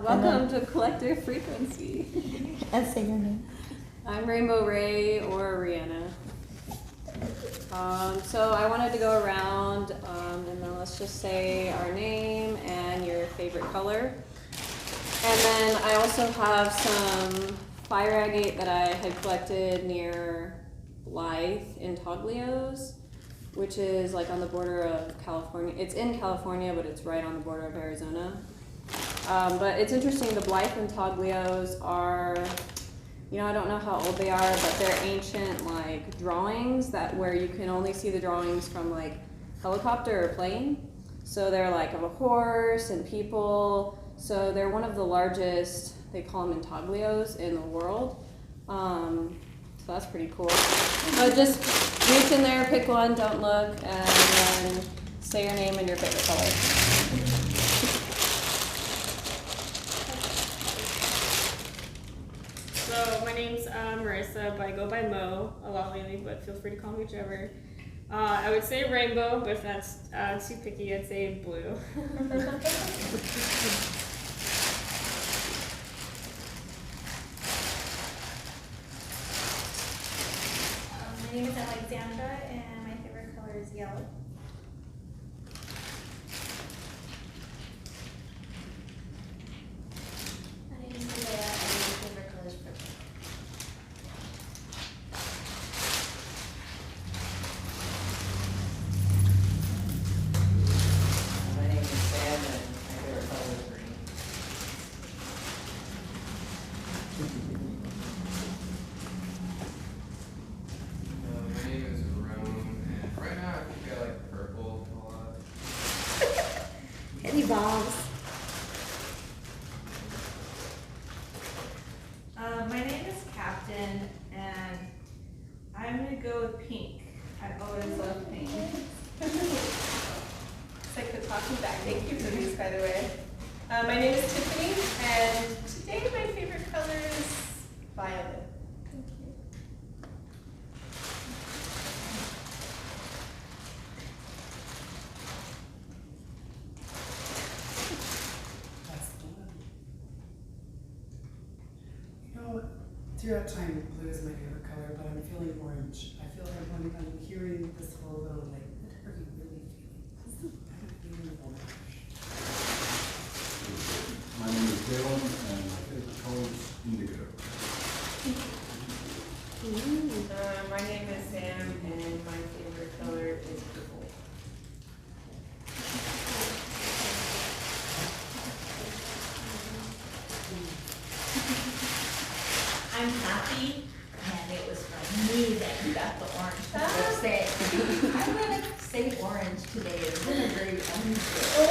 Welcome to Collective Frequency. And say your name. I'm Rainbow Ray or Rihanna. So I wanted to go around and then let's just say our name and your favorite color. And then I also have some fire agate that I had collected near Blythe in Toglios, which is like on the border of California. It's in California, but it's right on the border of Arizona. But it's interesting, the Blythe and Toglios are, I don't know how old they are, but they're ancient like drawings where you can only see the drawings from like helicopter or plane. So they're like of a horse and people. So they're one of the largest, they call them intaglios in the world. So that's pretty cool. But just reach in there, pick one, don't look, and then say your name and your favorite color. So my name's Marissa, but I go by Mo a lot lately, but feel free to call me whichever. I would say rainbow, but if that's too picky, I'd say blue. My name is Alexandra, and my favorite color is yellow. My name is Leia, and my favorite color is purple. My name is Sam, and my favorite color is green. My name is Roan, and right now I think I like purple a lot. It evolves. My name is Captain, and I'm gonna go with pink. I always love pink. It's like the talking back. Thank you for these, by the way. My name is Tiffany, and today my favorite color is violet. Thank you. That's the one. You know, throughout time, blue is my favorite color, but I'm feeling orange. I feel like when I'm hearing this whole I'm like, what are you really feeling? I'm feeling orange. My name is Dylan, and my favorite color is indigo. My name is Sam, and my favorite color is purple. I'm happy, and it was from me that you got the orange. I'm gonna say orange today. It's been a very orange day.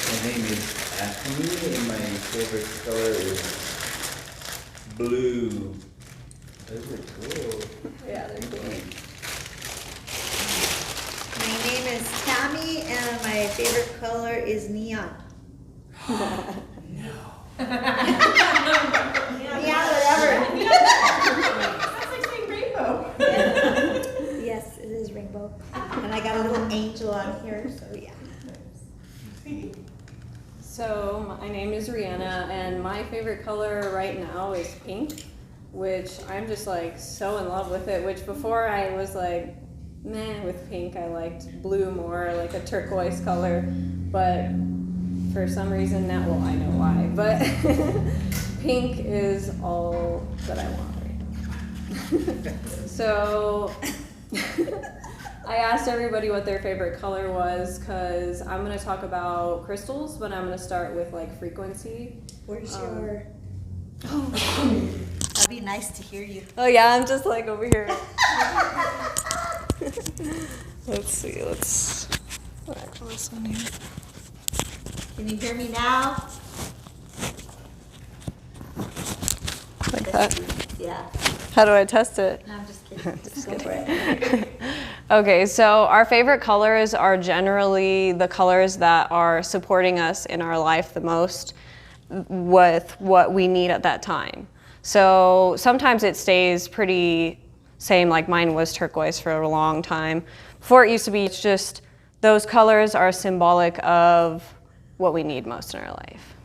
My name is Anthony, and my favorite color is blue. Those are cool. Yeah, they're cool. My name is Tammy, and my favorite color is neon. Neon, whatever. That's like saying rainbow. Yes, it is rainbow. And I got a little angel on here, so yeah. So my name is Rihanna, and my favorite color right now is pink, which I'm just like so in love with it, which before I was like, meh with pink. I liked blue more, like a turquoise color, but for some reason now, well, I know why, but pink is all that I want right now. So I asked everybody what their favorite color was because I'm going to talk about crystals, but I'm going to start with like frequency. Where's your... That'd be nice to hear you. Oh yeah, I'm just like over here. Let's see, what I call this one here. Can you hear me now? Like that? Yeah. How do I test it? No, I'm just kidding. Just go for it. Okay, so our favorite colors are generally the colors that are supporting us in our life the most with what we need at that time. So sometimes it stays pretty same, like mine was turquoise for a long time. Before it used to be just those colors are symbolic of what we need most in our life.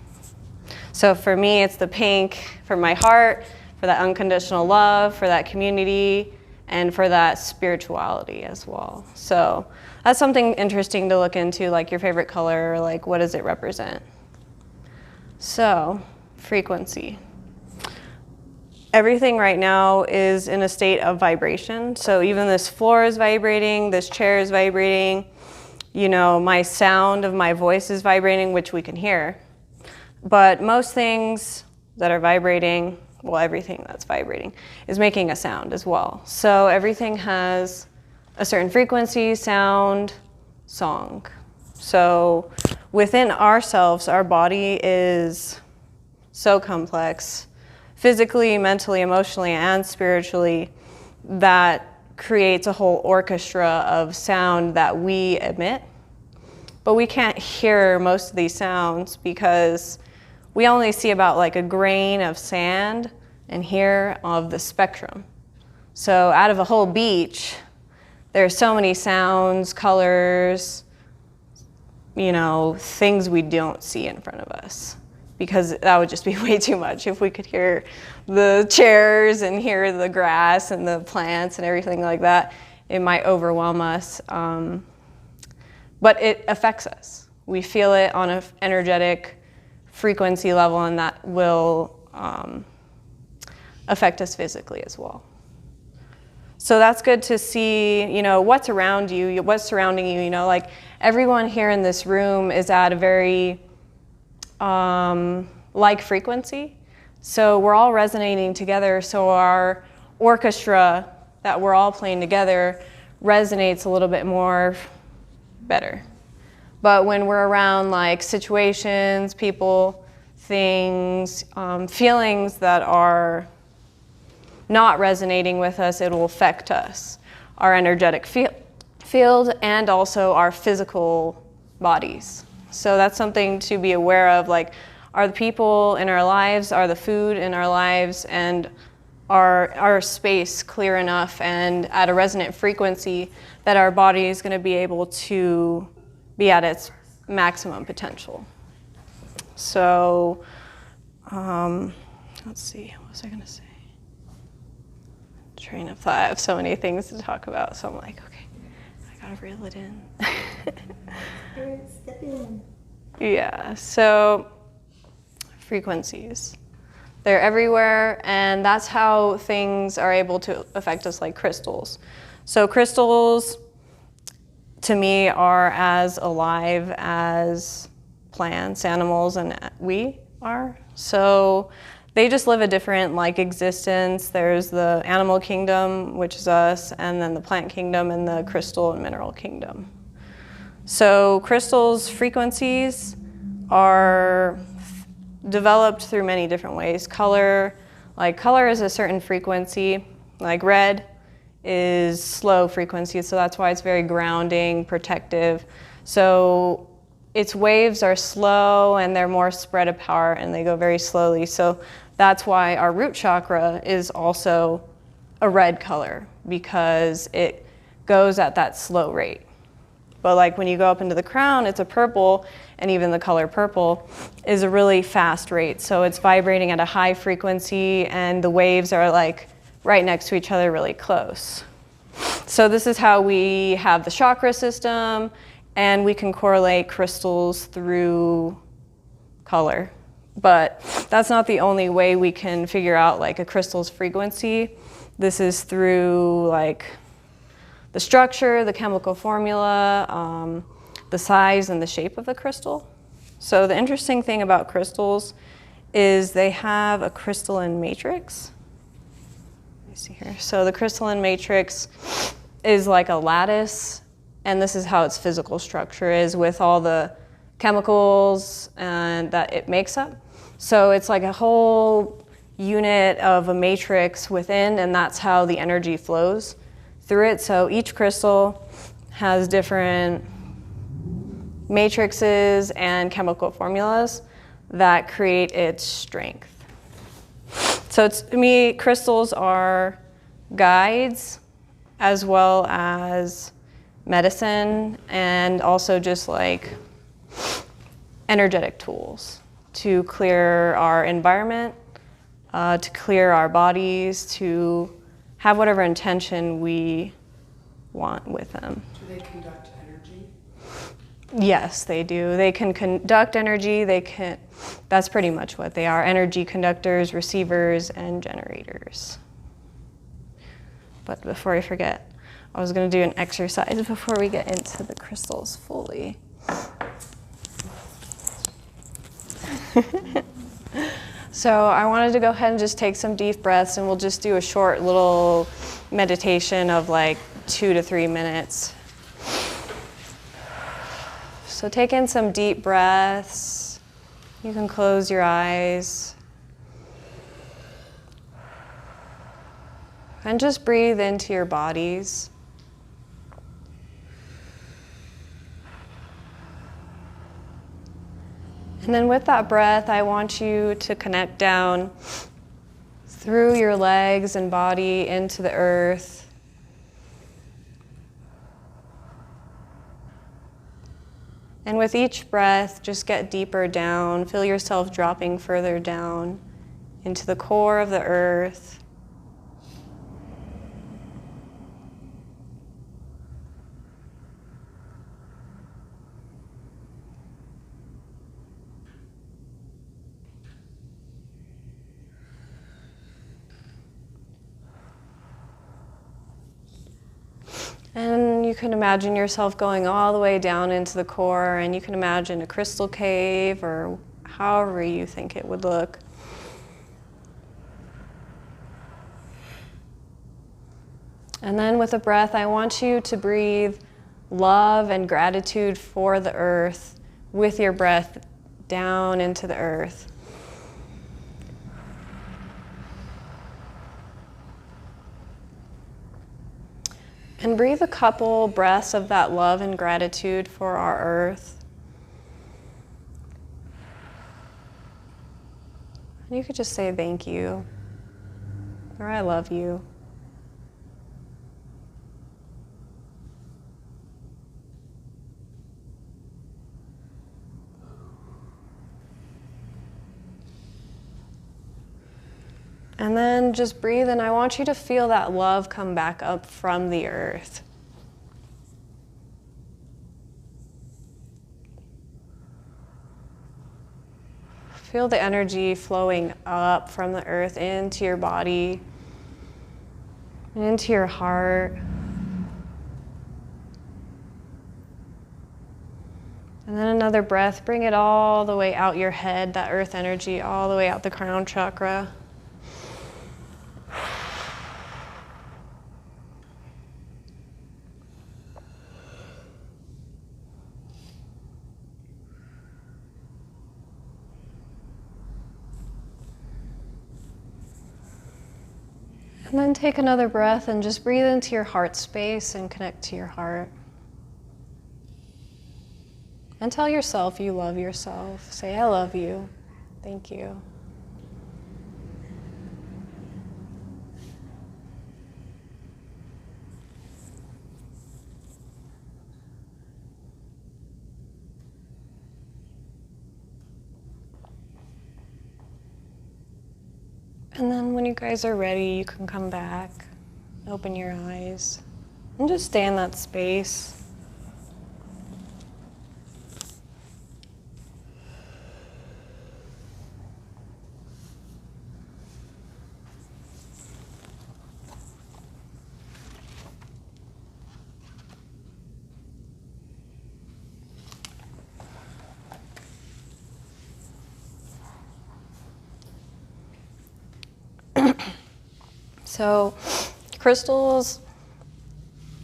So for me, it's the pink for my heart, for that unconditional love, for that community, and for that spirituality as well. So that's something interesting to look into, like your favorite color, like what does it represent? So, frequency. Everything right now is in a state of vibration. So even this floor is vibrating, this chair is vibrating, you know, my sound of my voice is vibrating, which we can hear. But most things that are vibrating, well, everything that's vibrating is making a sound as well. So everything has a certain frequency, sound, song. So within ourselves, our body is so complex, physically, mentally, emotionally, and spiritually, that creates a whole orchestra of sound that we emit. But we can't hear most of these sounds because we only see about like a grain of sand and here of the spectrum. So out of a whole beach, there's so many sounds, colors, you know, things we don't see in front of us, because that would just be way too much. If we could hear the chairs and hear the grass and the plants and everything like that, it might overwhelm us. But it affects us. We feel it on an energetic frequency level, and that will affect us physically as well. So that's good to see, you know, what's around you, what's surrounding you, you know, like everyone here in this room is at a very like frequency. So we're all resonating together, so our orchestra that we're all playing together resonates a little bit more better. But when we're around like situations, people, things, feelings that are not resonating with us, it will affect us, our energetic field, and also our physical bodies. So that's something to be aware of, like, are the people in our lives, are the food in our lives, and our space clear enough and at a resonant frequency that our body is going to be able to be at its maximum potential. So, let's see, what was I going to say? Train of thought. I have so many things to talk about, so I'm like, okay, I gotta reel it in. Step in. Yeah, so frequencies. They're everywhere, and that's how things are able to affect us, like crystals. So crystals, to me, are as alive as plants, animals, and we are. So they just live a different like existence. There's the animal kingdom, which is us, and then the plant kingdom and the crystal and mineral kingdom. So crystals' frequencies are developed through many different ways. Color is a certain frequency, like red is slow frequency, so that's why it's very grounding, protective. So its waves are slow and they're more spread apart and they go very slowly. So that's why our root chakra is also a red color, because it goes at that slow rate. But like when you go up into the crown, it's a purple, and even the color purple is a really fast rate. So it's vibrating at a high frequency and the waves are like right next to each other, really close. So this is how we have the chakra system, and we can correlate crystals through color. But that's not the only way we can figure out like a crystal's frequency. This is through like the structure, the chemical formula, the size and the shape of the crystal. So the interesting thing about crystals is they have a crystalline matrix. Let me see here. So the crystalline matrix is like a lattice, and this is how its physical structure is with all the chemicals and that it makes up. So it's like a whole unit of a matrix within, and that's how the energy flows through it. So each crystal has different matrices and chemical formulas that create its strength. So to me, crystals are guides as well as medicine and also just like energetic tools to clear our environment, to clear our bodies, to have whatever intention we want with them. Do they conduct energy? Yes, they do. They can conduct energy. That's pretty much what they are: energy conductors, receivers, and generators. But before I forget, I was going to do an exercise before we get into the crystals fully. So I wanted to go ahead and just take some deep breaths, and we'll just do a short little meditation of like 2 to 3 minutes. So take in some deep breaths. You can close your eyes. And just breathe into your bodies. And then with that breath, I want you to connect down through your legs and body into the earth. And with each breath, just get deeper down. Feel yourself dropping further down into the core of the earth. And you can imagine yourself going all the way down into the core, and you can imagine a crystal cave or however you think it would look. And then with a breath, I want you to breathe love and gratitude for the earth with your breath down into the earth. And breathe a couple breaths of that love and gratitude for our earth. And you could just say thank you, or I love you. And then just breathe, and I want you to feel that love come back up from the earth. Feel the energy flowing up from the earth into your body, into your heart. And then another breath, bring it all the way out your head, that earth energy, all the way out the crown chakra. And then take another breath and just breathe into your heart space and connect to your heart. And tell yourself you love yourself. Say, I love you. Thank you. And then when you guys are ready, you can come back, open your eyes, and just stay in that space. So crystals,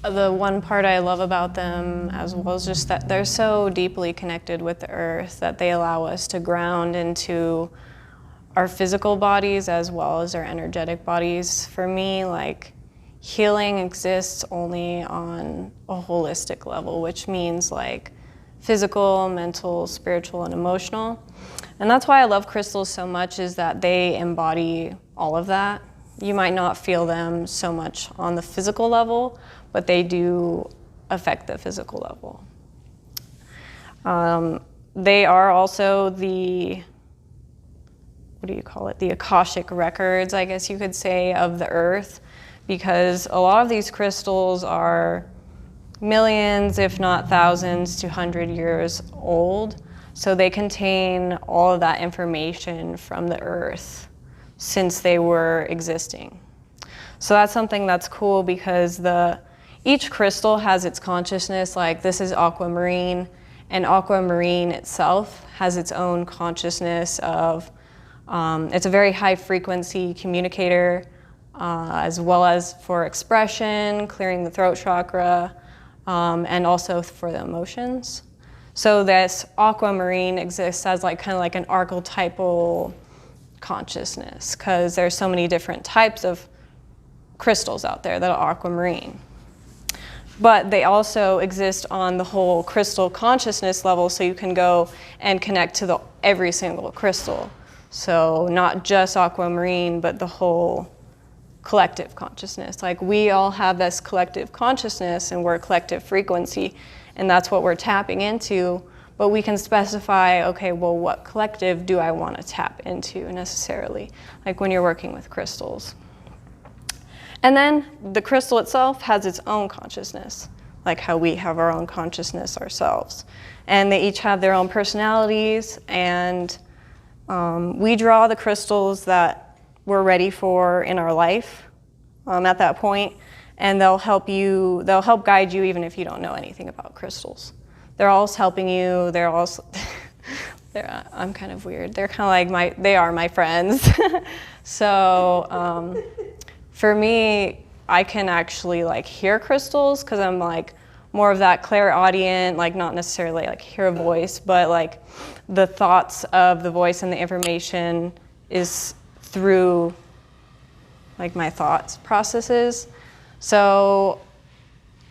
the one part I love about them as well is just that they're so deeply connected with the earth that they allow us to ground into our physical bodies as well as our energetic bodies. For me, like, healing exists only on a holistic level, which means like physical, mental, spiritual, and emotional. And that's why I love crystals so much, is that they embody all of that. You might not feel them so much on the physical level, but they do affect the physical level. They are also the, what do you call it? The Akashic records, I guess you could say, of the earth, because a lot of these crystals are millions, if not thousands, to 100 years old. So they contain all of that information from the earth since they were existing. So that's something that's cool because each crystal has its consciousness. Like this is aquamarine, and aquamarine itself has its own consciousness of, it's a very high frequency communicator, as well as for expression, clearing the throat chakra, and also for the emotions. So this aquamarine exists as like kind of like an archetypal consciousness because there's so many different types of crystals out there that are aquamarine. But they also exist on the whole crystal consciousness level, so you can go and connect to every single crystal. So not just aquamarine, but the whole collective consciousness. Like we all have this collective consciousness and we're a collective frequency, and that's what we're tapping into. But we can specify, okay, well, what collective do I want to tap into necessarily, like when you're working with crystals. And then the crystal itself has its own consciousness, like how we have our own consciousness ourselves. And they each have their own personalities, and we draw the crystals that we're ready for in our life at that point, and they'll help guide you even if you don't know anything about crystals. They're always helping you, I'm kind of weird. They're kind of like they are my friends. So for me, I can actually like hear crystals because I'm like more of that clairaudient, like not necessarily like hear a voice, but like the thoughts of the voice and the information is through like my thoughts processes. So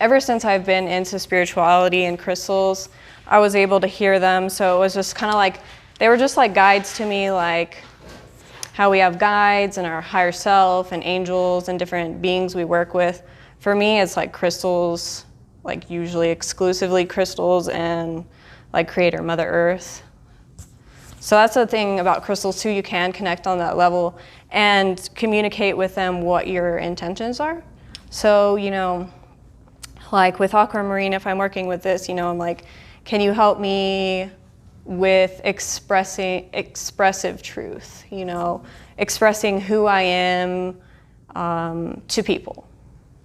ever since I've been into spirituality and crystals, I was able to hear them. So it was just kind of like, they were just like guides to me, like how we have guides and our higher self and angels and different beings we work with. For me, it's like crystals, like usually exclusively crystals and like Creator Mother Earth. So that's the thing about crystals too, you can connect on that level and communicate with them what your intentions are. So, you know, like with aquamarine, if I'm working with this, you know, I'm like, can you help me with expressive truth, you know, expressing who I am to people,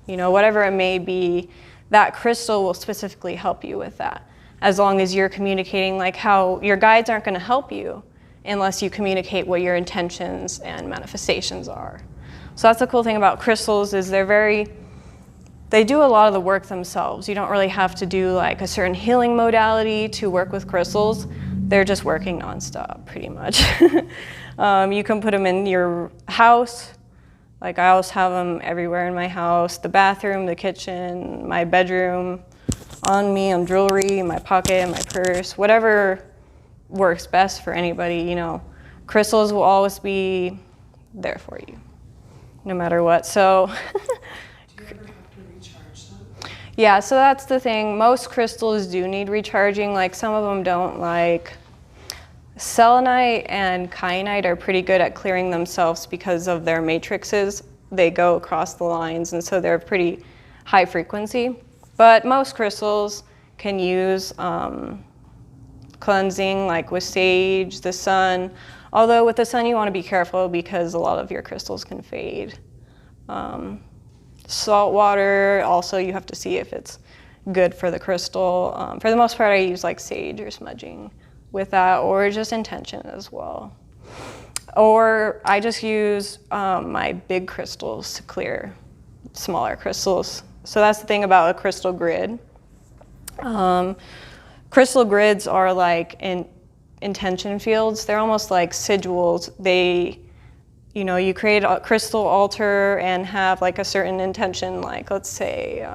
you know, whatever it may be, that crystal will specifically help you with that. As long as you're communicating, like how your guides aren't going to help you unless you communicate what your intentions and manifestations are. So that's the cool thing about crystals is they do a lot of the work themselves. You don't really have to do like a certain healing modality to work with crystals. They're just working nonstop, pretty much. You can put them in your house. Like I always have them everywhere in my house, the bathroom, the kitchen, my bedroom, on me, on jewelry, in my pocket, in my purse, whatever works best for anybody, you know. Crystals will always be there for you, no matter what. So. Yeah, so that's the thing. Most crystals do need recharging. Like some of them don't. Like selenite and kyanite are pretty good at clearing themselves because of their matrices. They go across the lines, and so they're pretty high frequency. But most crystals can use cleansing, like with sage, the sun. Although with the sun, you want to be careful because a lot of your crystals can fade. Salt water, also you have to see if it's good for the crystal. For the most part, I use like sage or smudging with that, or just intention as well. Or I just use my big crystals to clear smaller crystals. So that's the thing about a crystal grid. Crystal grids are like intention fields. They're almost like sigils. You know, you create a crystal altar and have like a certain intention, like let's say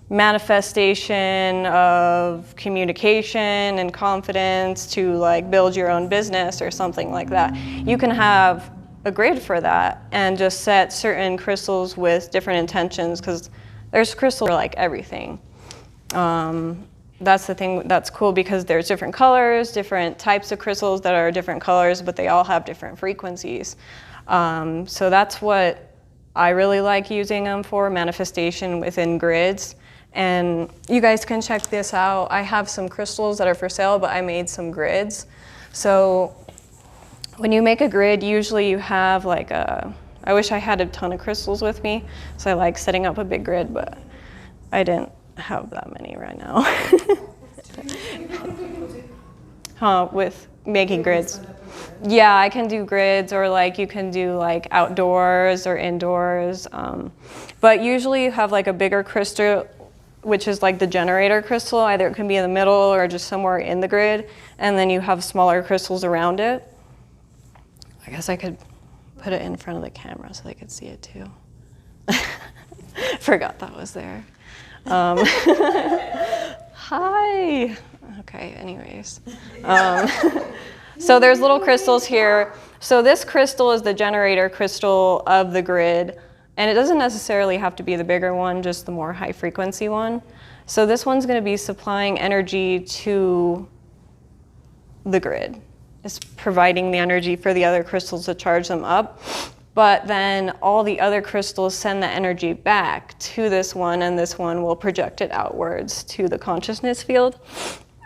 manifestation of communication and confidence to like build your own business or something like that. You can have a grid for that and just set certain crystals with different intentions, because there's crystals for like everything. That's the thing that's cool, because there's different colors, different types of crystals that are different colors, but they all have different frequencies. So that's what I really like using them for, manifestation within grids. And you guys can check this out. I have some crystals that are for sale, but I made some grids. So when you make a grid, usually you have like I wish I had a ton of crystals with me, so I like setting up a big grid, but I didn't have that many right now. With making grids. Yeah, I can do grids, or like you can do like outdoors or indoors. But usually you have like a bigger crystal, which is like the generator crystal. Either it can be in the middle or just somewhere in the grid, and then you have smaller crystals around it. I guess I could put it in front of the camera so they could see it too. Forgot that was there. Hi. Okay, anyways. So there's little crystals here. So this crystal is the generator crystal of the grid, and it doesn't necessarily have to be the bigger one, just the more high frequency one. So this one's going to be supplying energy to the grid. It's providing the energy for the other crystals to charge them up. But then all the other crystals send the energy back to this one, and this one will project it outwards to the consciousness field.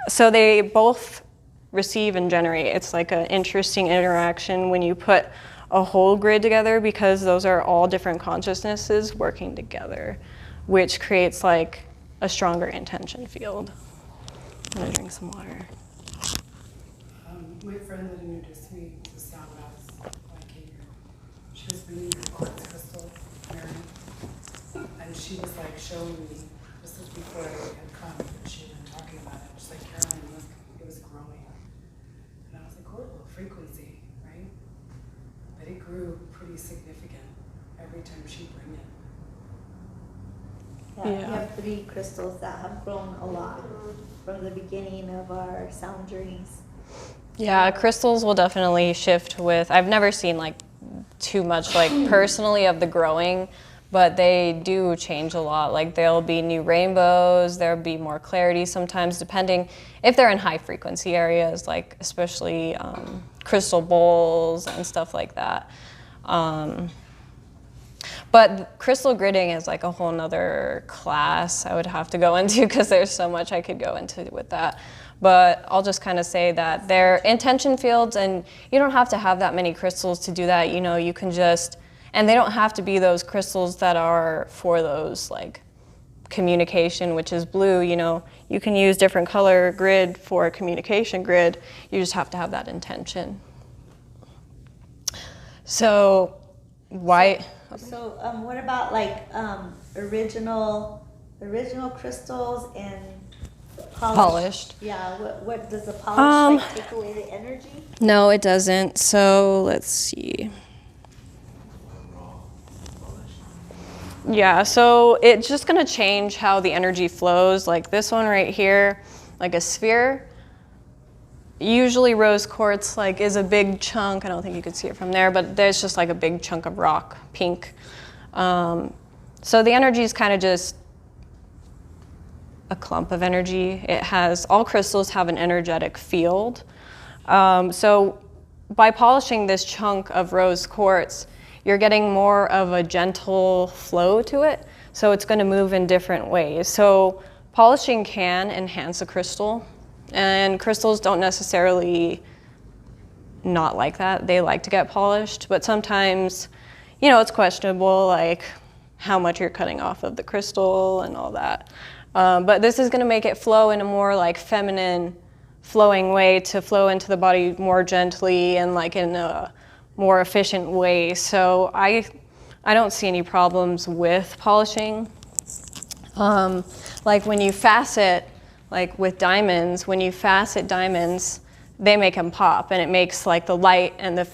So they both receive and generate. It's like an interesting interaction when you put a whole grid together, because those are all different consciousnesses working together, which creates like a stronger intention field. I'm gonna drink some water. My friend that introduced me to sound baths when I came here, she was bringing her quartz crystal, Mary, and she was like showing me, this was before I had come, and she had been talking about it. She's like, Caroline, look, it was growing. And I was like, oh, frequency, right? But it grew pretty significant every time she'd bring it. Yeah, we have 3 crystals that have grown a lot from the beginning of our sound journeys. Yeah, crystals will definitely shift with, I've never seen like too much like personally of the growing, but they do change a lot. Like there'll be new rainbows, there'll be more clarity sometimes, depending if they're in high frequency areas, like especially crystal bowls and stuff like that. But crystal gridding is like a whole nother class I would have to go into, because there's so much I could go into with that. But I'll just kind of say that they're intention fields, and you don't have to have that many crystals to do that. You know, you can just, and they don't have to be those crystals that are for those like communication, which is blue. You know, you can use different color grid for a communication grid. You just have to have that intention. So why? So what about like original crystals and polished? Yeah, what does the polish like take away the energy? No, it doesn't. So let's see. Yeah, so it's just gonna change how the energy flows. Like this one right here, like a sphere. Usually rose quartz like is a big chunk. I don't think you could see it from there, but there's just like a big chunk of rock, pink. So the energy is kind of just a clump of energy. It has, all crystals have an energetic field. So by polishing this chunk of rose quartz, you're getting more of a gentle flow to it. So it's going to move in different ways. So polishing can enhance a crystal, and crystals don't necessarily not like that. They like to get polished, but sometimes, you know, it's questionable, like how much you're cutting off of the crystal and all that. But this is going to make it flow in a more like feminine flowing way, to flow into the body more gently and like in a more efficient way. So I don't see any problems with polishing. Like when you facet, like with diamonds, when you facet diamonds, they make them pop, and it makes like the light and the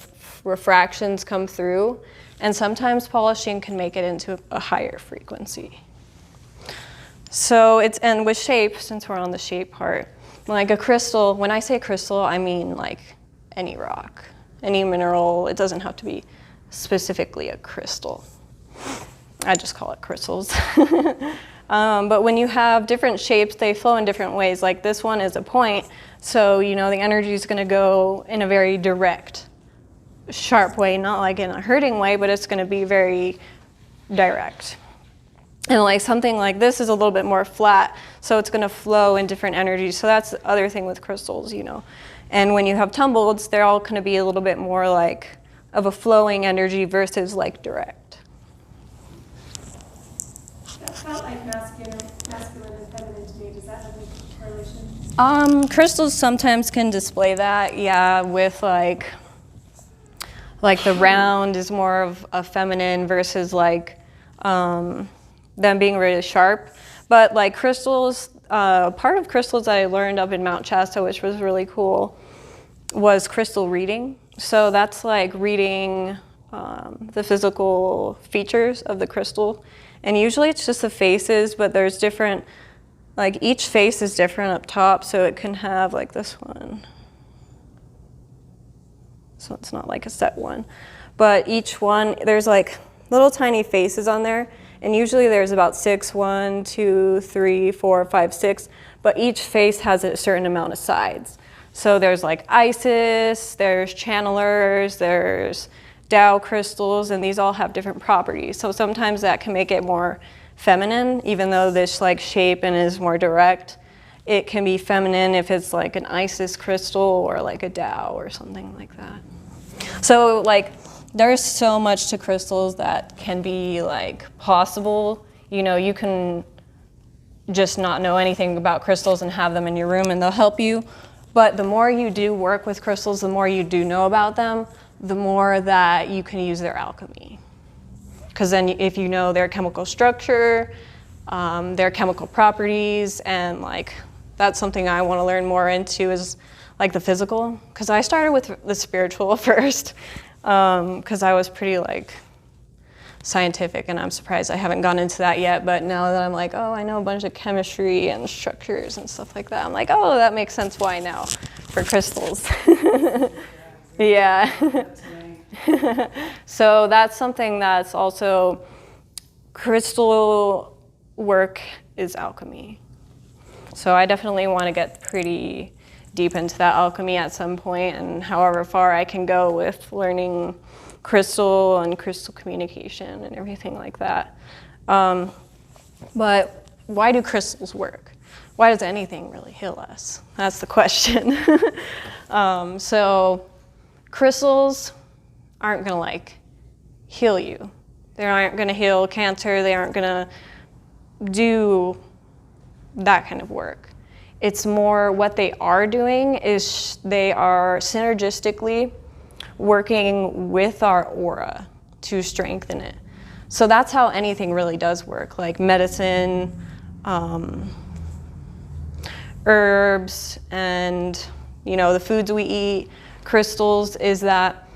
refractions come through. And sometimes polishing can make it into a higher frequency. So it's, and with shape, since we're on the shape part, like a crystal, when I say crystal, I mean like any rock, any mineral. It doesn't have to be specifically a crystal. I just call it crystals. But when you have different shapes, they flow in different ways. Like this one is a point, so the energy is going to go in a very direct, sharp way, not like in a hurting way, but it's going to be very direct. And like something like this is a little bit more flat, so it's going to flow in different energies. So that's the other thing with crystals, And when you have tumbleds, they're all going to be a little bit more like of a flowing energy versus like direct. That felt like masculine and feminine to me. Does that have a correlation? Crystals sometimes can display that, yeah, with like the round is more of a feminine versus like them being really sharp. But like crystals, part of crystals that I learned up in Mount Shasta, which was really cool, was crystal reading. So that's like reading the physical features of the crystal. And usually it's just the faces, but there's different, like each face is different up top, so it can have like this one. So it's not like a set one. But each one, there's like little tiny faces on there, and usually there's about 6, 1, 2, 3, 4, 5, 6, but each face has a certain amount of sides. So there's like Isis, there's channelers, there's Tao crystals, and these all have different properties. So sometimes that can make it more feminine, even though this like shape and is more direct. It can be feminine if it's like an Isis crystal or like a Tao or something like that. So like there's so much to crystals that can be like possible. You can just not know anything about crystals and have them in your room and they'll help you. But the more you do work with crystals, the more you do know about them, the more that you can use their alchemy. Because then if you know their chemical structure, their chemical properties, and like that's something I want to learn more into is like the physical. Because I started with the spiritual first, because I was pretty like scientific, and I'm surprised I haven't gone into that yet. But now that I'm like, oh, I know a bunch of chemistry and structures and stuff like that, I'm like, oh, that makes sense why now for crystals. Yeah. So that's something that's also, crystal work is alchemy. So I definitely want to get pretty deep into that alchemy at some point, and however far I can go with learning crystal and crystal communication and everything like that. But why do crystals work? Why does anything really heal us? That's the question. So crystals aren't gonna like heal you. They aren't gonna heal cancer. They aren't gonna do that kind of work. It's more what they are doing is they are synergistically working with our aura to strengthen it. So that's how anything really does work, like medicine, herbs, and the foods we eat, crystals, is that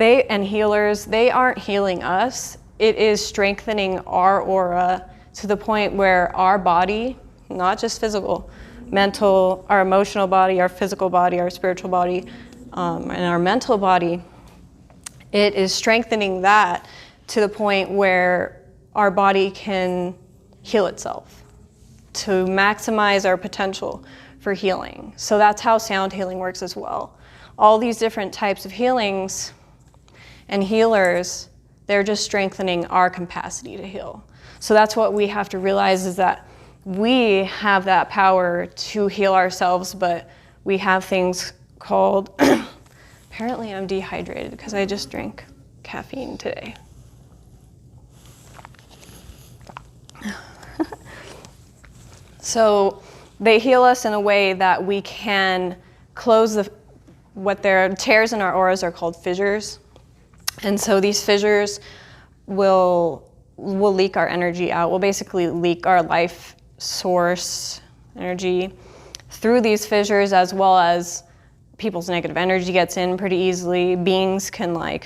and healers, they aren't healing us. It is strengthening our aura to the point where our body, not just physical, mental, our emotional body, our physical body, our spiritual body, and our mental body, it is strengthening that to the point where our body can heal itself, to maximize our potential for healing. So that's how sound healing works as well. All these different types of healings and healers, they're just strengthening our capacity to heal. So that's what we have to realize, is that we have that power to heal ourselves, but we have things called, apparently I'm dehydrated because I just drank caffeine today. So they heal us in a way that we can close what their tears in our auras are called fissures. And so these fissures will leak our energy out. Will basically leak our life source energy through these fissures, as well as people's negative energy gets in pretty easily. Beings can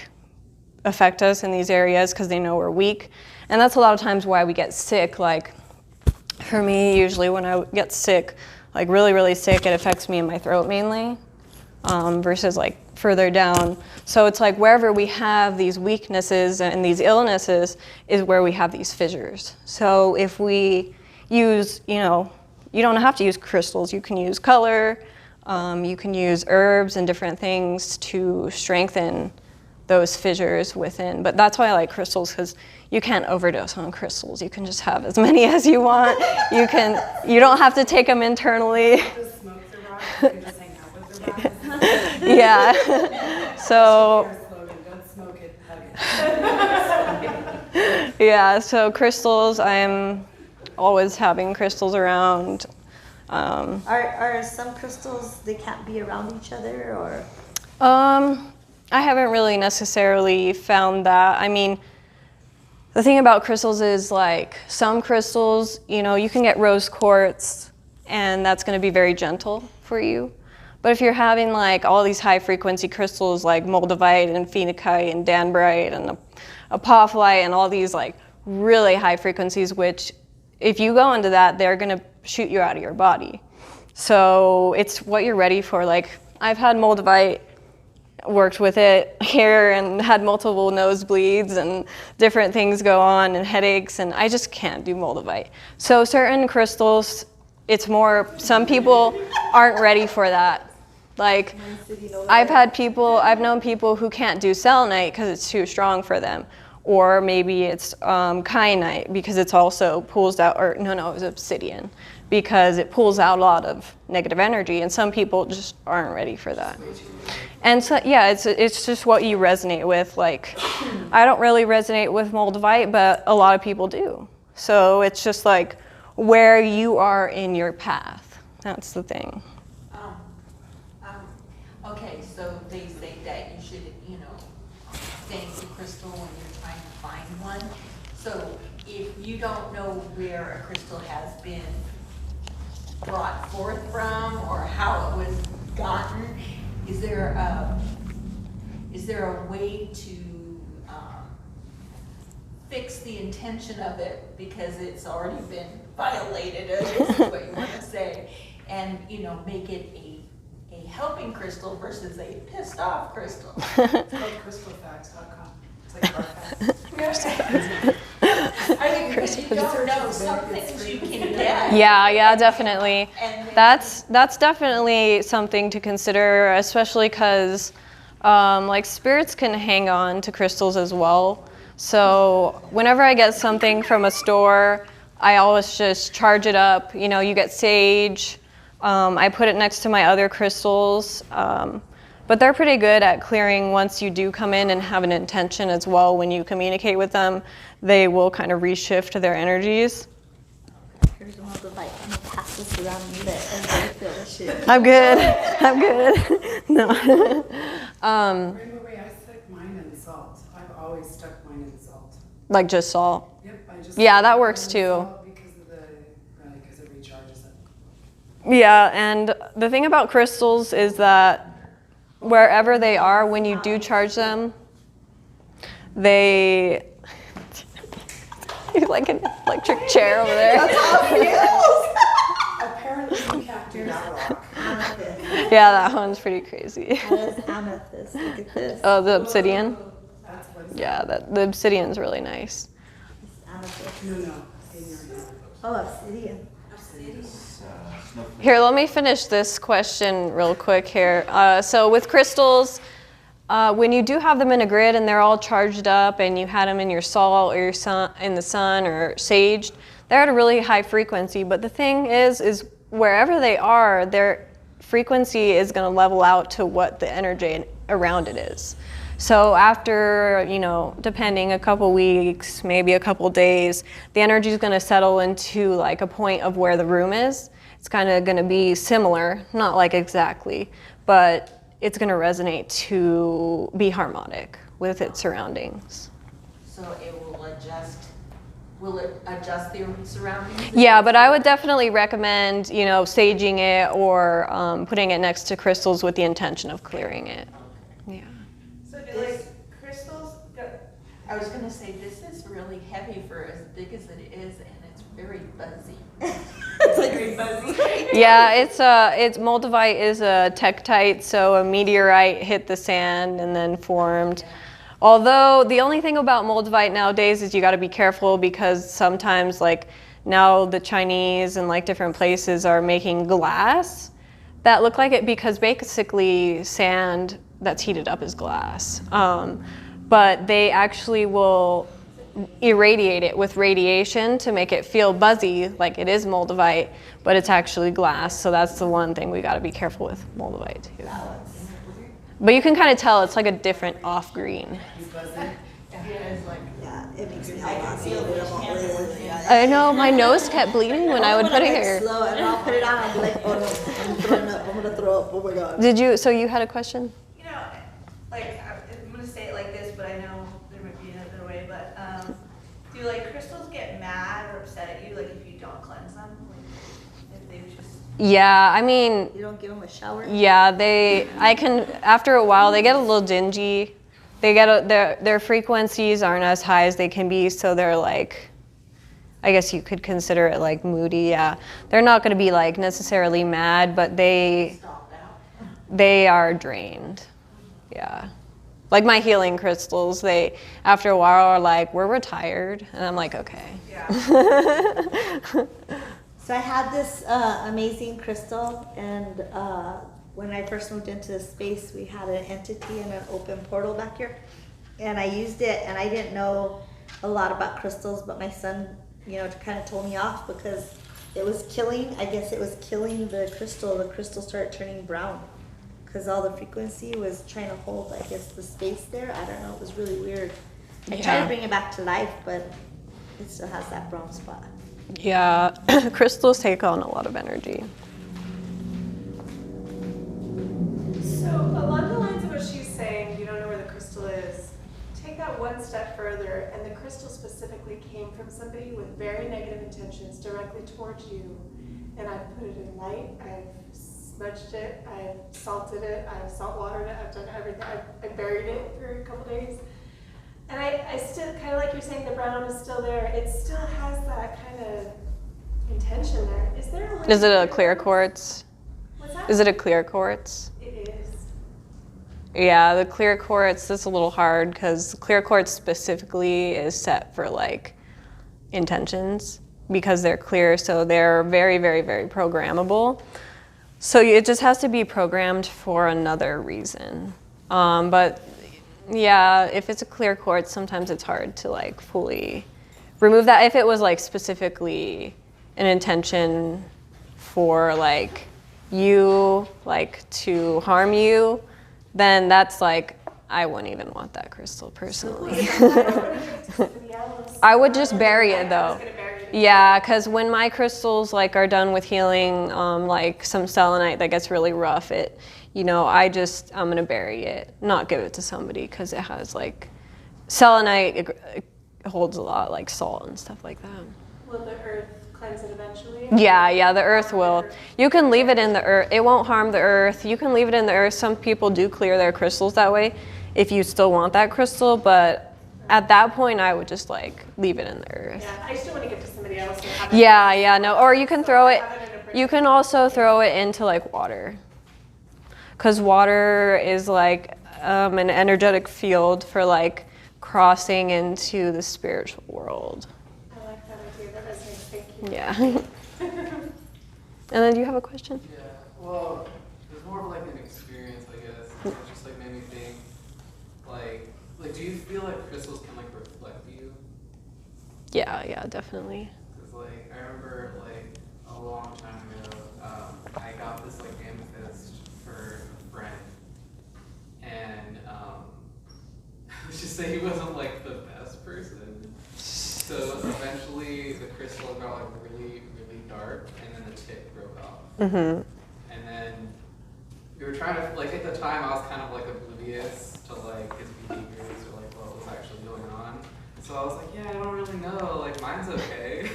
affect us in these areas because they know we're weak. And that's a lot of times why we get sick. Like for me, usually when I get sick, really, really sick, it affects me in my throat mainly. versus like further down. So it's like wherever we have these weaknesses and these illnesses is where we have these fissures. So if we use, you don't have to use crystals. You can use color, you can use herbs and different things to strengthen those fissures within. But that's why I like crystals, because you can't overdose on crystals. You can just have as many as you want. You don't have to take them internally. Just smoke the rock, you can just hang out with the rock. Yeah. So. Don't smoke it, hug it. Yeah, so crystals, I'm always having crystals around. Are some crystals, they can't be around each other, or? I haven't really necessarily found that. I mean, the thing about crystals is like some crystals, you can get rose quartz and that's going to be very gentle for you. But if you're having like all these high frequency crystals like moldavite and phenakite and danburite and apophyllite and all these like really high frequencies, which if you go into that, they're going to shoot you out of your body. So it's what you're ready for. Like I've had moldavite, worked with it here and had multiple nosebleeds and different things go on and headaches, and I just can't do moldavite. So certain crystals, it's more, some people aren't ready for that. Like I've known people who can't do selenite because it's too strong for them. Or maybe it's kyanite because it's also pulls out, or no, it was obsidian because it pulls out a lot of negative energy, and some people just aren't ready for that. And so, yeah, it's just what you resonate with. Like, I don't really resonate with moldavite, but a lot of people do. So it's just like where you are in your path. That's the thing. Okay, so they say that you should, thank the crystal when you're trying to find one. So if you don't know where a crystal has been brought forth from or how it was gotten, is there a way to fix the intention of it because it's already been violated, I guess is what you want to say, and make it a helping crystal versus a pissed off crystal? It's called crystalfacts.com. It's like our facts. I mean, because you don't know some things you can get. Yeah, definitely. That's definitely something to consider, especially because like spirits can hang on to crystals as well. So whenever I get something from a store, I always just charge it up. You get sage. I put it next to my other crystals. But they're pretty good at clearing once you do come in and have an intention as well. When you communicate with them, they will kind of reshift their energies. Here's another light. I'm gonna pass this around and let everybody feel the shit. I'm good. No. Wait, I stuck mine in salt. I've always stuck mine in salt. Like just salt? Yep, I just. Yeah, that works too. Because it recharges it. Yeah, and the thing about crystals is that wherever they are, when you do charge them, they like an electric chair over there. That's how it feels. Apparently you can't do that rock. Amethyst. Yeah, that one's pretty crazy. That is amethyst. Look at this. Oh, the obsidian? That's what it's Yeah, the obsidian's really nice. It's amethyst. No, in your hand. Oh, obsidian. Here, let me finish this question real quick here. So with crystals, when you do have them in a grid and they're all charged up and you had them in your salt or in the sun or saged, they're at a really high frequency. But the thing is wherever they are, their frequency is going to level out to what the energy around it is. So after, depending a couple weeks, maybe a couple days, the energy is going to settle into like a point of where the room is. It's kind of going to be similar, not like exactly, but it's going to resonate to be harmonic with its surroundings. So it will adjust. Will it adjust the surroundings? Yeah, but I would definitely recommend, saging it or putting it next to crystals with the intention of clearing it. Yeah. So do crystals go? I was going to say this is really heavy for as big as it is, and it's very fuzzy. Very buzzy. Yeah, it's moldavite is a tektite, so a meteorite hit the sand and then formed. Although the only thing about moldavite nowadays is you got to be careful because sometimes like now the Chinese and like different places are making glass that look like it because basically sand that's heated up is glass. But they actually will irradiate it with radiation to make it feel buzzy like it is moldavite, but it's actually glass. So that's the one thing we got to be careful with moldavite too. But you can kind of tell it's like a different off green. Yeah, it makes me all lost. I know, my nose kept bleeding when I would put it here. Slow, and I'll put it on. I'll be like, oh no, I'm throwing up. I'm gonna throw up. Oh my god. So you had a question? You know, like, I'm gonna say it like this, but I know there might be another way, but, do like crystals get mad or upset at you, like if you don't cleanse them? Like, if they just... Yeah, I mean, You don't give them a shower? yeah, after a while, they get a little dingy. They get, their frequencies aren't as high as they can be, so they're like, I guess you could consider it like moody, yeah. They're not gonna be like necessarily mad, but they are drained, yeah. Like my healing crystals, they, after a while are like, we're retired. And I'm like, okay. Yeah. So I had this amazing crystal, and when I first moved into this space, we had an entity in an open portal back here, and I used it, and I didn't know a lot about crystals, but my son, you know, kind of told me off because it was killing. I guess it was killing the crystal. The crystal started turning brown because all the frequency was trying to hold, I guess, the space there. I don't know. It was really weird. I tried to bring it back to life, but it still has that brown spot. Yeah, crystals take on a lot of energy. So along the lines of what she's saying, you don't know where the crystal is, take that one step further, and the crystal specifically came from somebody with very negative intentions directly towards you. And I've put it in light, I've smudged it, I've salted it, I've salt watered it, I've done everything. I buried it for a couple days. And I still, kind of like you're saying, the brown is still there. It still has that kind of intention there. Is there a way? Is it a clear quartz? What's that? Is it a clear quartz? It is. Yeah, the clear quartz is a little hard because clear quartz specifically is set for like intentions because they're clear, so they're very, very, very programmable. So it just has to be programmed for another reason. But yeah, if it's a clear quartz, sometimes it's hard to like fully remove that. If it was like specifically an intention for like you, like to harm you, then that's like, I wouldn't even want that crystal personally. I would just bury it though. Yeah, because when my crystals like are done with healing, like some selenite that gets really rough, I'm gonna bury it, not give it to somebody because it has like, selenite it holds a lot like salt and stuff like that. Will the earth cleanse it eventually? Yeah, the earth will. You can leave it in the earth. It won't harm the earth. You can leave it in the earth. Some people do clear their crystals that way if you still want that crystal, but at that point, I would just like leave it in the earth. Yeah, I still want to give it to somebody else. No. Or you can throw it. You can also throw it into like water, because water is like an energetic field for like crossing into the spiritual world. I like that idea. That resonates. Thank you. Yeah. And then do you have a question? Yeah, well, it's more of like an experience, I guess. It just like made me think, like do you feel like crystals can like reflect you? Yeah, definitely. Cause like I remember like a long time ago, I got this like amethyst for a friend, and let's just say he wasn't like the best person. So eventually the crystal got like really, really dark, and then the tip broke off. Mm-hmm. And then we were trying to, like at the time I was kind of like oblivious to like his behaviors or like what was actually going on. So I was like, yeah, I don't really know, like mine's okay.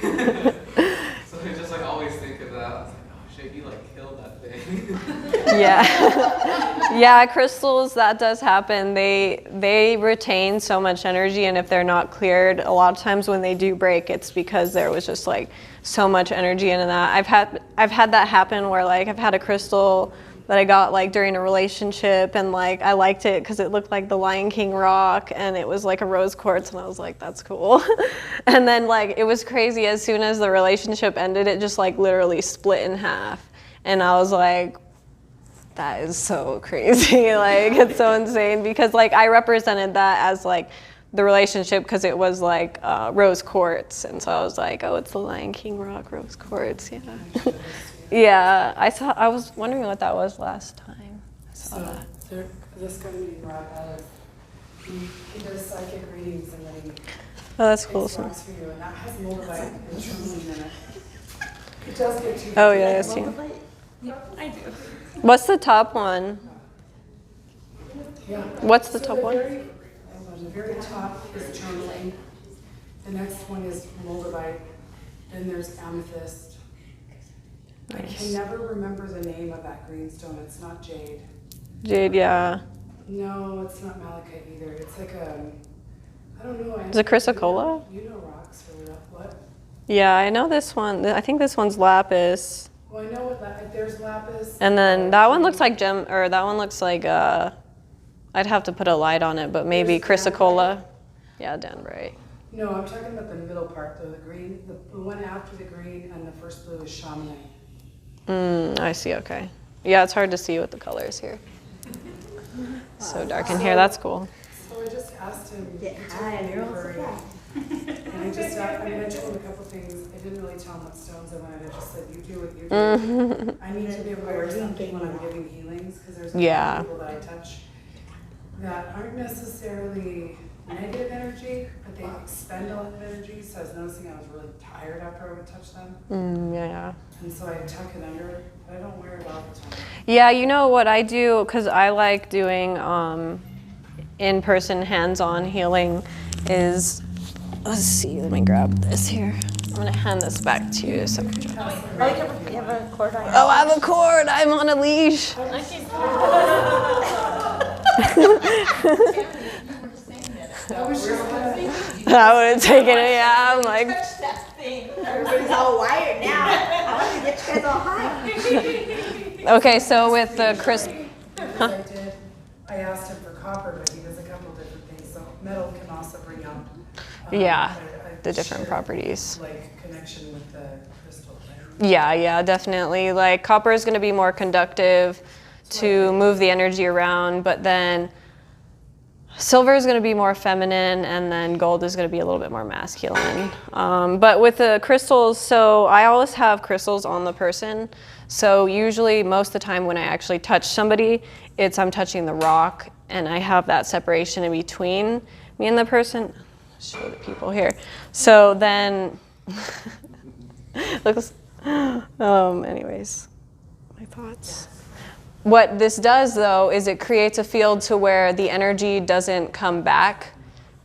So I just like always think of that. I was like, oh shit, you like killed that thing. Yeah, crystals, that does happen. They retain so much energy, and if they're not cleared, a lot of times when they do break, it's because there was just like so much energy into that. I've had that happen where like I've had a crystal that I got like during a relationship, and like I liked it because it looked like the Lion King rock, and it was like a rose quartz, and I was like, that's cool. And then like it was crazy, as soon as the relationship ended, it just like literally split in half, and I was like, that is so crazy. Like it's so insane, because like I represented that as like the relationship because it was like rose quartz, and so I was like, oh, it's the Lion King rock rose quartz. Yeah. Yeah, I was wondering what that was last time I saw that. This guy named Rob Ellis, he does psychic readings, and then he Oh, that's cool. makes rocks for you, and that has moldavite and tourmaline in it. It does get too. Oh yeah, I see. I do. What's the top one? Yeah. What's the So top one? The very top is tourmaline. The next one is moldavite. Then there's amethyst. I can never remember the name of that greenstone. It's not jade. Jade, yeah. No, it's not malachite either. It's like I don't know. Is it chrysocolla? You know rocks really well. What? Yeah, I know this one. I think this one's lapis. Well, I know what there's lapis. And then that one looks like that one looks like I'd have to put a light on it, but maybe There's chrysocolla. Yeah, dendrite. No, I'm talking about the middle part though. The green, the one after the green, and the first blue is chamonix. I see. Okay. Yeah, it's hard to see with the colors here. So dark in here. That's cool. So I just asked him. Yeah, hi, you're all surprised. And I mentioned him a couple things. I didn't really tell him what stones I wanted. I just said, you do what you do. I need to be aware of something when I'm giving healings, because there's a lot of people that I touch that aren't necessarily negative energy, but they expend a lot of energy. So I was noticing I was really tired after I would touch them. Yeah. And so I tuck it under, but I don't wear it all the time. Yeah, you know what I do, because I like doing in-person hands-on healing, is, let's see, let me grab this here. I'm gonna hand this back to you. So. Oh, you have a cord on. Oh, I have a cord. I'm on a leash. I would have taken it. Yeah, I'm like. Everybody's all wired now. I want to get you guys all high. Okay, so with the I asked him for copper, but he does a couple different things. So metal can also bring out. The different properties. Like connection with the crystal. Right? Yeah, definitely. Like copper is going to be more conductive to move the energy around, but then silver is going to be more feminine, and then gold is going to be a little bit more masculine. But with the crystals, so I always have crystals on the person. So usually most of the time when I actually touch somebody, I'm touching the rock, and I have that separation in between me and the person. Show the people here. So then, anyways, my thoughts. What this does though is it creates a field to where the energy doesn't come back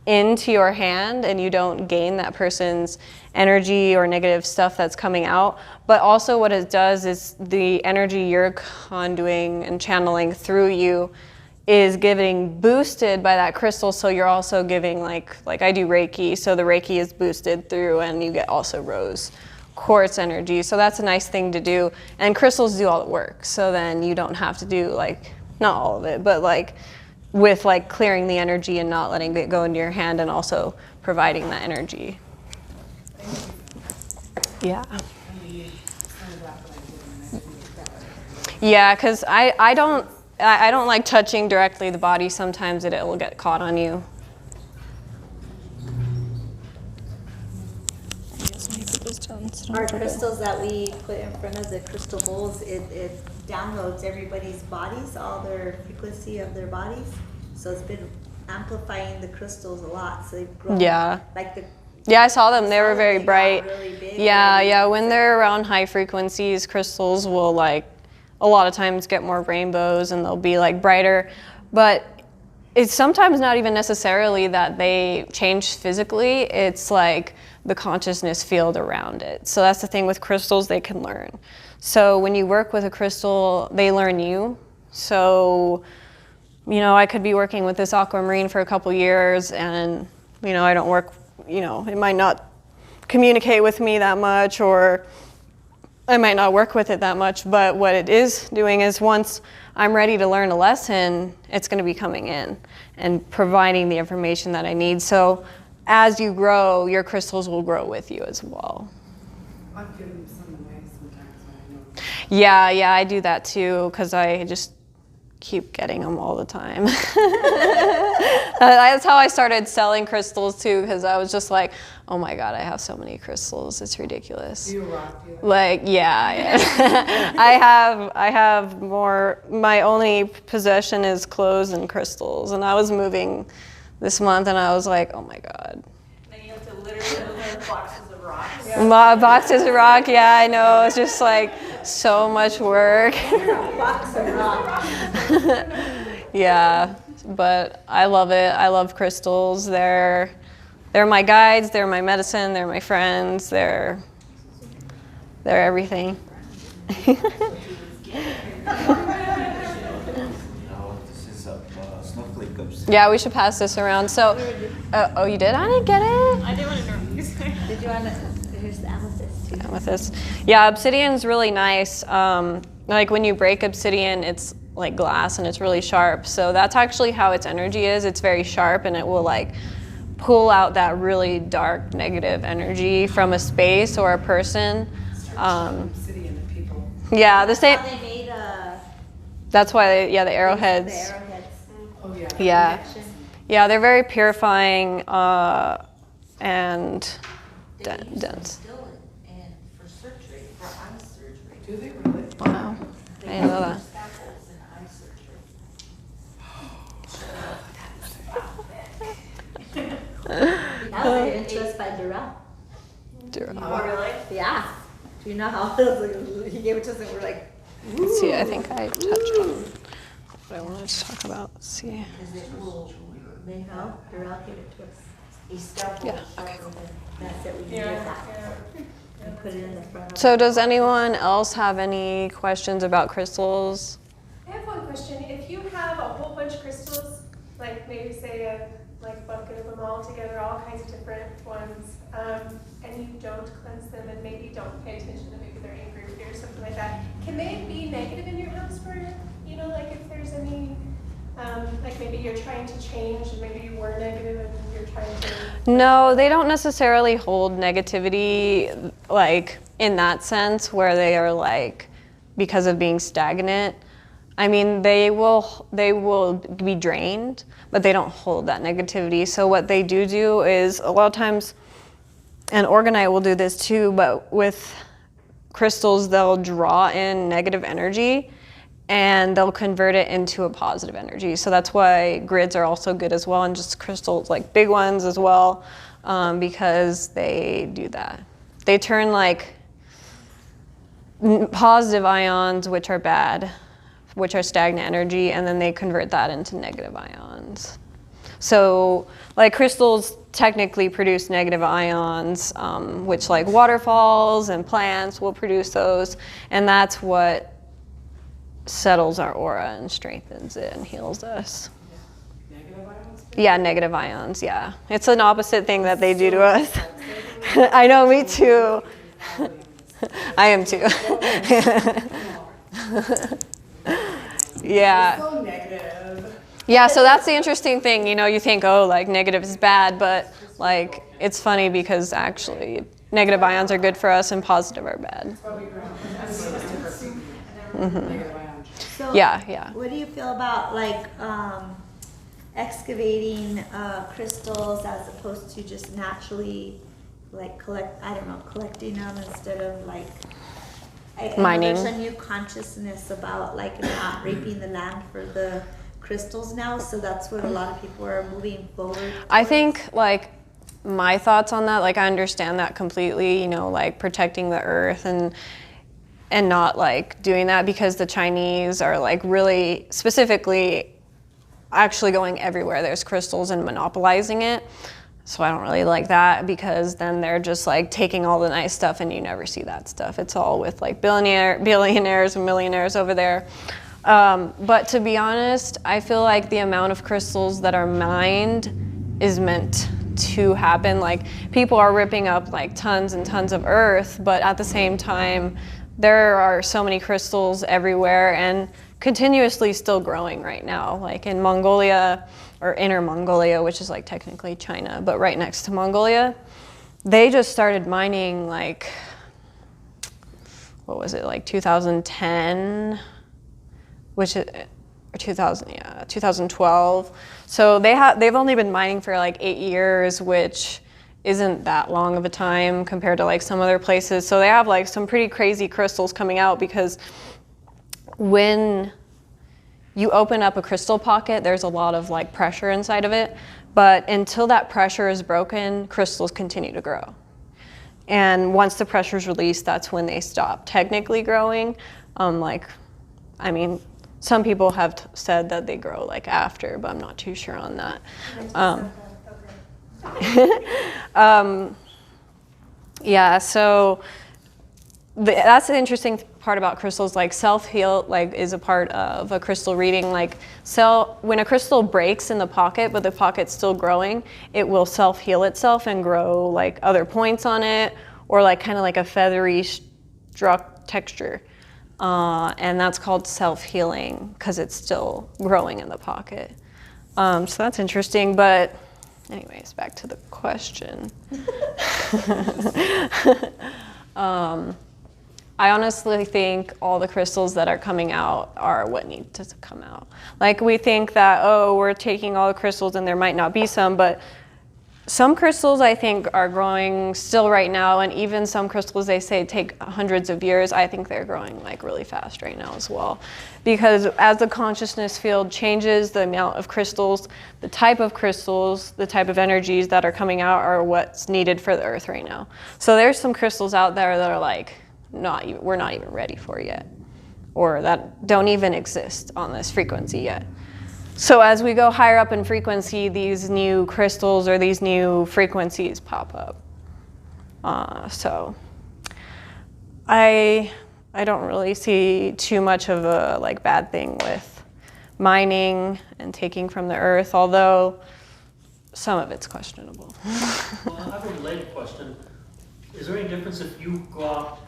into your hand, and you don't gain that person's energy or negative stuff that's coming out. But also what it does is the energy you're conduing and channeling through you is getting boosted by that crystal. So you're also giving like I do Reiki, so the Reiki is boosted through, and you get also rose quartz energy. So that's a nice thing to do. And crystals do all the work. So then you don't have to do not all of it, but with clearing the energy and not letting it go into your hand, and also providing that energy. Yeah. Yeah, because I don't like touching directly the body. Sometimes it will get caught on you. Our crystals that we put in front of the crystal bowls, it downloads everybody's bodies, all their frequency of their bodies. So it's been amplifying the crystals a lot. So they've grown. Yeah. Yeah, I saw them. They were very bright. Really big, Yeah. When they're around high frequencies, crystals will a lot of times get more rainbows, and they'll be brighter. But it's sometimes not even necessarily that they change physically. It's the consciousness field around it. So that's the thing with crystals, they can learn. So when you work with a crystal, they learn you. So, I could be working with this aquamarine for a couple years, and, I don't work, it might not communicate with me that much, or I might not work with it that much. But what it is doing is once I'm ready to learn a lesson, it's going to be coming in and providing the information that I need. So as you grow, your crystals will grow with you as well. I've given some away sometimes when I know. Yeah, I do that too, because I just keep getting them all the time. That's how I started selling crystals too, because I was just like, oh my God, I have so many crystals, it's ridiculous. Do you rock you? Like, yeah. I have more, my only possession is clothes and crystals, and I was moving this month and I was like, oh my God. Then you have to literally move boxes of rocks. Boxes of rock, yeah, I know, it's just like so much work. Box of rock. Yeah, but I love it. I love crystals. They're my guides, they're my medicine, they're my friends, they're everything. This is snowflake cups. Yeah, we should pass this around. So, oh, you did? I didn't get it. I didn't want to know. Did you want to? Here's the amethyst too. Amethyst. Yeah, obsidian's really nice. Like when you break obsidian, it's like glass and it's really sharp. So that's actually how its energy is. It's very sharp and it will like pull out that really dark negative energy from a space or a person. Obsidian and people. Yeah, the same. How they made That's why, the arrowheads. the arrowheads. Oh yeah. Yeah. Connection. Yeah, they're very purifying and They use them dense. still and for surgery, for eye surgery. Do they really? Wow. I didn't know that. Scalpels in eye surgery. That was an interest by Durrell. Oh, really? Yeah. Do you know how he gave it to us and we're like, Let's see, I think I touched on what I wanted to talk about. Let's see. Because it will make no, Durrell gave it to us. a scalpel Yeah, okay, sharper than That's it. We can get that and put it in the front of. So does anyone else have any questions about crystals? I have one question. If you have a whole bunch of crystals, like maybe say a bucket of them all together, all kinds of different ones, and you don't cleanse them and maybe don't pay attention to maybe they're angry with you or something like that, can they be negative in your house for, like if there's any, like maybe you're trying to change and maybe you were negative and you're trying to... No, they don't necessarily hold negativity like in that sense where they are like because of being stagnant. I mean, they will be drained, but they don't hold that negativity. So what they do is a lot of times, and Orgonite will do this too, but with crystals, they'll draw in negative energy and they'll convert it into a positive energy. So that's why grids are also good as well, and just crystals, like big ones as well, because they do that. They turn like positive ions, which are bad, which are stagnant energy, and then they convert that into negative ions. So like crystals technically produce negative ions, which like waterfalls and plants will produce those, and that's what settles our aura and strengthens it and heals us. Negative ions? Yeah, negative ions, yeah. It's an opposite thing that they do to us. I know, me too. I am too. Yeah. So negative. Yeah, so that's the interesting thing, you think, oh, like negative is bad, but like it's funny because actually negative ions are good for us and positive are bad. Negative ions. So, Yeah. what do you feel about like excavating crystals as opposed to just naturally like collecting them instead of like I know Mining. there's a new consciousness about like not raping the land for the crystals now, so that's what a lot of people are moving forward. I think like my thoughts on that, like I understand that completely, like protecting the earth and not like doing that, because the Chinese are like really specifically actually going everywhere there's crystals and monopolizing it. So I don't really like that, because then they're just like taking all the nice stuff and you never see that stuff. It's all with like billionaires and millionaires over there. But to be honest, I feel like the amount of crystals that are mined is meant to happen. Like, people are ripping up like tons and tons of earth, but at the same time, there are so many crystals everywhere and continuously still growing right now. Like in Mongolia, or Inner Mongolia, which is like technically China, but right next to Mongolia, they just started mining like, what was it, like 2010, which is, or 2012. So they've only been mining for like 8 years, which isn't that long of a time compared to like some other places. So they have like some pretty crazy crystals coming out, because when you open up a crystal pocket, there's a lot of like pressure inside of it. But until that pressure is broken, crystals continue to grow. And once the pressure is released, that's when they stop technically growing. I mean, some people have said that they grow like after, but I'm not too sure on that. Yeah, so that's the interesting part about crystals. Like self-heal, like, is a part of a crystal reading. Like, when a crystal breaks in the pocket, but the pocket's still growing, it will self-heal itself and grow like other points on it, or like kind of like a feathery struck texture. And that's called self-healing because it's still growing in the pocket. So that's interesting. But anyways, back to the question. I honestly think all the crystals that are coming out are what need to come out. Like, we think that, oh, we're taking all the crystals and there might not be some, but some crystals I think are growing still right now, and even some crystals they say take hundreds of years, I think they're growing like really fast right now as well. Because as the consciousness field changes, the amount of crystals, the type of crystals, the type of energies that are coming out are what's needed for the earth right now. So there's some crystals out there that are like, we're not even ready for yet, or that don't even exist on this frequency yet. So as we go higher up in frequency, these new crystals or these new frequencies pop up. So I don't really see too much of a like bad thing with mining and taking from the earth, although some of it's questionable. Well, I have a related question. Is there any difference if you go out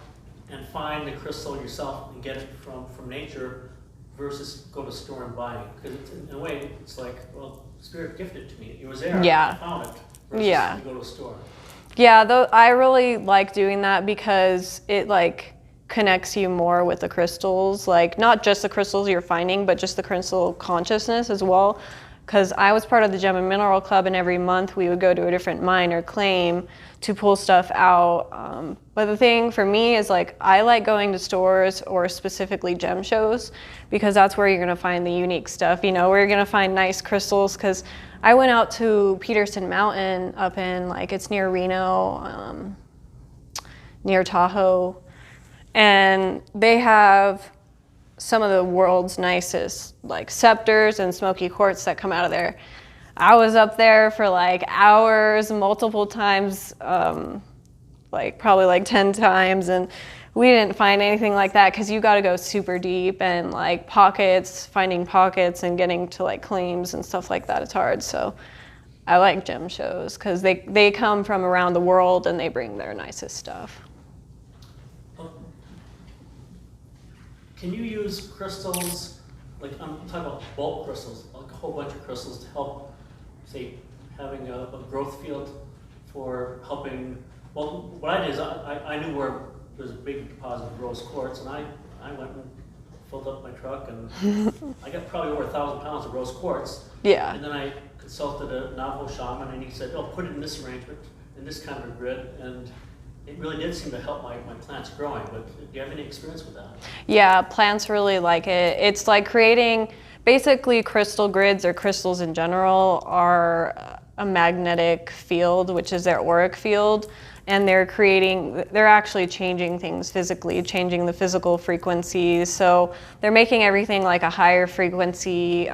and find the crystal yourself and get it from nature versus go to a store and buy it? Because in a way, it's like, well, Spirit gifted it to me. It was there, Yeah. I found it, versus Yeah. you go to a store. Yeah, though I really like doing that because it like connects you more with the crystals. Like, not just the crystals you're finding, but just the crystal consciousness as well. Because I was part of the Gem and Mineral Club, and every month we would go to a different mine or claim to pull stuff out. But the thing for me is, like, I like going to stores or specifically gem shows, because that's where you're gonna find the unique stuff, you know, where you're gonna find nice crystals. Because I went out to Peterson Mountain up in, like, it's near Reno, near Tahoe, and they have some of the world's nicest like scepters and smoky quartz that come out of there. I was up there for like hours, multiple times, like probably like 10 times, and we didn't find anything like that, because you got to go super deep, and like pockets, finding pockets and getting to like claims and stuff like that, it's hard. So I like gem shows because they come from around the world and they bring their nicest stuff. Can you use crystals, like I'm talking about bulk crystals, like a whole bunch of crystals to help, say, having a growth field for helping? Well, what I did is I knew where there's a big deposit of rose quartz, and I went and filled up my truck, and I got probably over 1,000 pounds of rose quartz. Yeah. And then I consulted a Navajo shaman, and he said, oh, put it in this arrangement, in this kind of a grid, and it really did seem to help my plants growing. But do you have any experience with that? Yeah, plants really like it. It's like creating, basically crystal grids, or crystals in general, are a magnetic field, which is their auric field. And they're actually changing things physically, changing the physical frequencies. So they're making everything like a higher frequency.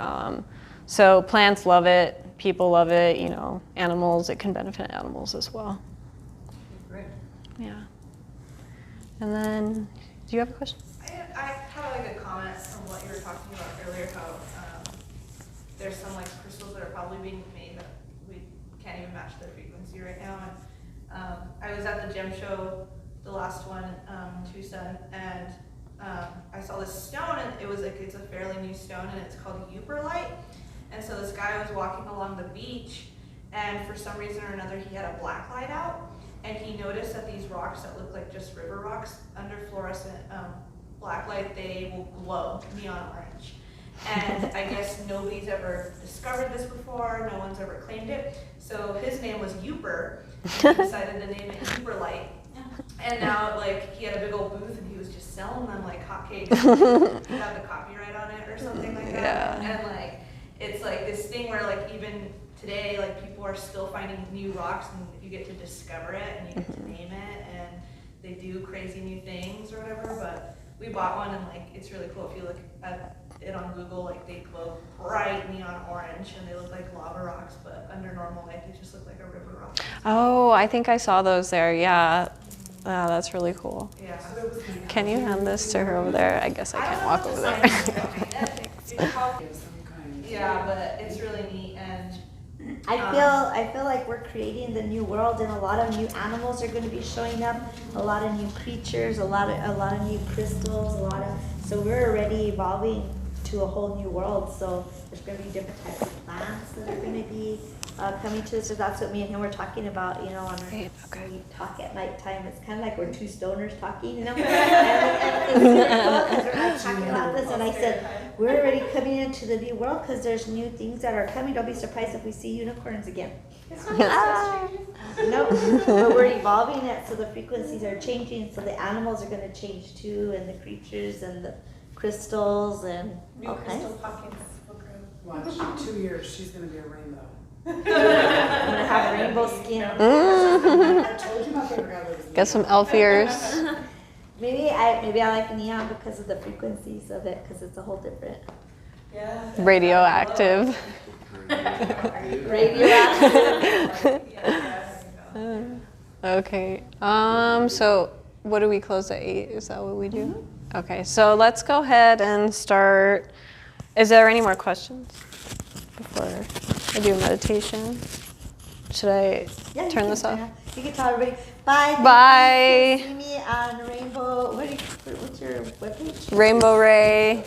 So plants love it, people love it, you know, animals, it can benefit animals as well. Great. Yeah. And then, do you have a question? I have like a comment from what you were talking about earlier, how there's some like crystals that are probably being made that we can't even match their frequency right now. And I was at the gem show, the last one in Tucson, and I saw this stone, and it was like, it's a fairly new stone, and it's called Euperlite. And so this guy was walking along the beach, and for some reason or another, he had a black light out, and he noticed that these rocks that look like just river rocks, under fluorescent black light, they will glow neon orange. And I guess nobody's ever discovered this before, no one's ever claimed it. So his name was Euper, and he decided to name it Euperlite. And now, like, he had a big old booth, and he was just selling them like hotcakes. He had the copyright on it or something like that. Yeah. And like, it's like this thing where like even today, like people are still finding new rocks, and you get to discover it and you get to name it, and they do crazy new things or whatever. But we bought one, and like it's really cool. If you look at it on Google, like they glow bright neon orange, and they look like lava rocks, but under normal light they just look like a river rock. Oh, I think I saw those there. Yeah. Wow, that's really cool. Yeah. Can you hand this to her over there? I guess I can't walk over there. Yeah, but it's really neat, and I feel like we're creating the new world, and a lot of new animals are going to be showing up, a lot of new creatures, a lot of new crystals, so we're already evolving to a whole new world. So there's going to be different types of plants that are going to be coming to us. So that's what me and him were talking about, on our, when we talk at nighttime. It's kind of like we're two stoners talking, and it's really cool because we're like talking about this, and I said, we're already coming into the new world because there's new things that are coming. Don't be surprised if we see unicorns again. No, but we're evolving it, so the frequencies are changing, so the animals are going to change too, and the creatures and the crystals and New all crystal kinds. pockets will grow. Watch, 2 years, she's gonna be a rainbow. I'm gonna have rainbow skin. I told you my favorite color was Get some elf ears. Maybe I like neon because of the frequencies of it, because it's a whole different Yeah. Radioactive. Okay. So what do we close at 8? Is that what we do? Okay. So let's go ahead and start. Is there any more questions before I do meditation? Should I turn this off? You can tell everybody. Bye. Bye. See me on Rainbow. What's your webpage? Rainbow Ray.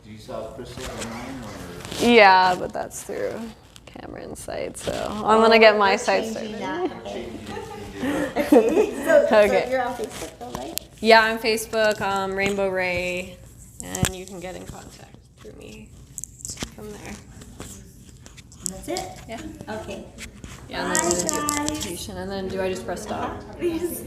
Do you sell crystals online or? Yeah, but that's through Cameron's site, so I'm gonna get my site started. Okay. So Okay. you're on Facebook though, right? Yeah, I'm Facebook, Rainbow Ray, and you can get in contact through me from there. That's it? Yeah. Okay. Yeah, and then I'm gonna do meditation, and then do I just press stop? Please.